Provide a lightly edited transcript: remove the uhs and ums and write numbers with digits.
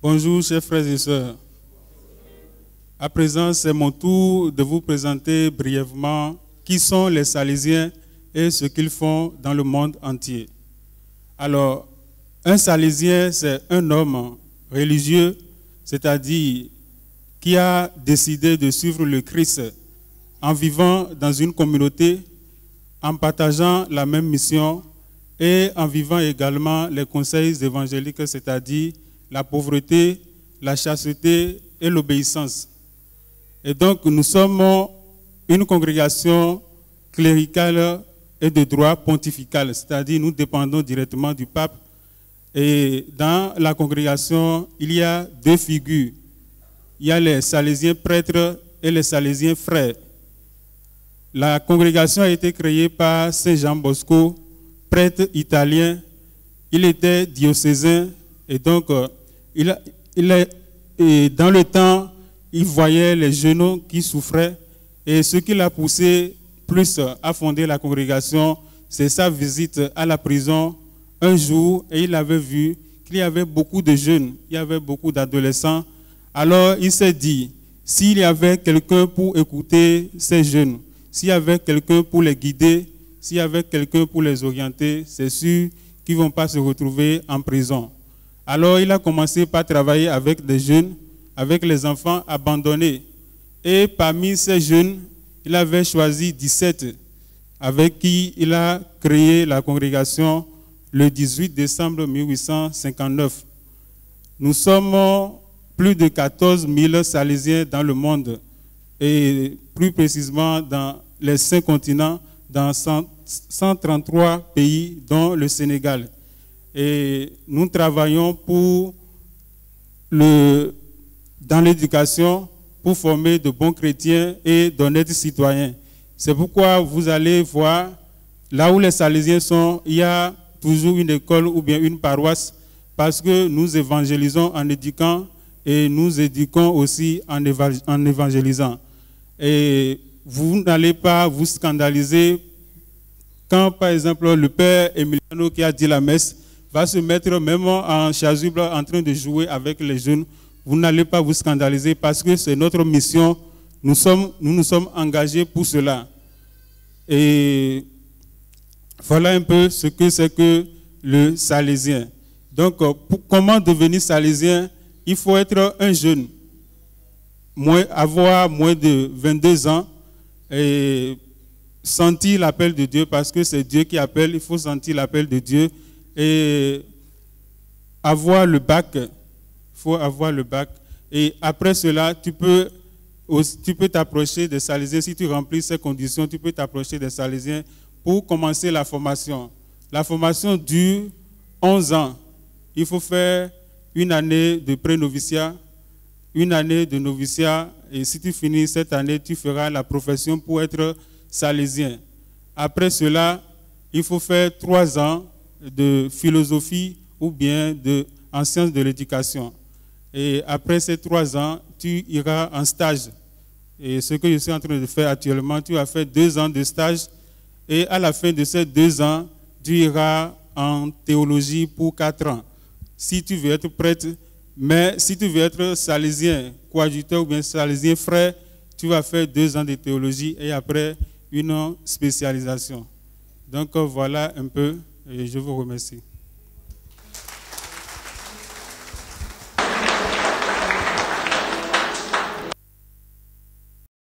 Bonjour, chers frères et sœurs. À présent, c'est mon tour de vous présenter brièvement qui sont les Salésiens et ce qu'ils font dans le monde entier. Alors, un Salésien, c'est un homme religieux, c'est-à-dire qui a décidé de suivre le Christ en vivant dans une communauté, en partageant la même mission et en vivant également les conseils évangéliques, c'est-à-dire la pauvreté, la chasteté et l'obéissance. Et donc, nous sommes une congrégation cléricale et de droit pontifical, c'est-à-dire nous dépendons directement du pape. Et dans la congrégation, il y a deux figures. Il y a les Salésiens prêtres et les Salésiens frères. La congrégation a été créée par Saint Jean Bosco, prêtre italien. Il était diocésain et donc dans le temps, il voyait les jeunes qui souffraient et ce qui l'a poussé plus à fonder la congrégation, c'est sa visite à la prison un jour et il avait vu qu'il y avait beaucoup de jeunes, il y avait beaucoup d'adolescents. Alors il s'est dit, s'il y avait quelqu'un pour écouter ces jeunes, s'il y avait quelqu'un pour les guider, s'il y avait quelqu'un pour les orienter, c'est sûr qu'ils ne vont pas se retrouver en prison. Alors il a commencé par travailler avec des jeunes, avec les enfants abandonnés. Et parmi ces jeunes, il avait choisi 17 avec qui il a créé la congrégation le 18 décembre 1859. Nous sommes plus de 14 000 Salésiens dans le monde et plus précisément dans les 5 continents, dans 133 pays, dont le Sénégal. Et nous travaillons dans l'éducation pour former de bons chrétiens et d'honnêtes citoyens. C'est pourquoi vous allez voir, là où les Salésiens sont, il y a toujours une école ou bien une paroisse, parce que nous évangélisons en éduquant et nous éduquons aussi en évangélisant. Et vous n'allez pas vous scandaliser quand, par exemple, le père Emiliano qui a dit la messe va se mettre même en chasuble en train de jouer avec les jeunes. Vous n'allez pas vous scandaliser parce que c'est notre mission. Nous nous sommes engagés pour cela. Et voilà un peu ce que c'est que le Salésien. Donc, comment devenir Salésien? Il faut être un jeune, avoir moins de 22 ans et sentir l'appel de Dieu parce que c'est Dieu qui appelle. Il faut sentir l'appel de Dieu et avoir le bac. Il faut avoir le bac. Et après cela, tu peux t'approcher des Salésiens. Si tu remplis ces conditions, tu peux t'approcher des Salésiens pour commencer la formation. La formation dure 11 ans. Il faut faire une année de pré-noviciat, une année de noviciat, et si tu finis cette année, tu feras la profession pour être salésien. Après cela, il faut faire 3 ans de philosophie ou bien en sciences de l'éducation. Et après ces 3 ans, tu iras en stage. Et ce que je suis en train de faire actuellement, tu vas faire 2 ans de stage. Et à la fin de ces 2 ans, tu iras en théologie pour 4 ans. Si tu veux être prêtre, mais si tu veux être salésien, coadjuteur ou bien salésien frère, tu vas faire 2 ans de théologie et après une spécialisation. Donc voilà un peu et je vous remercie.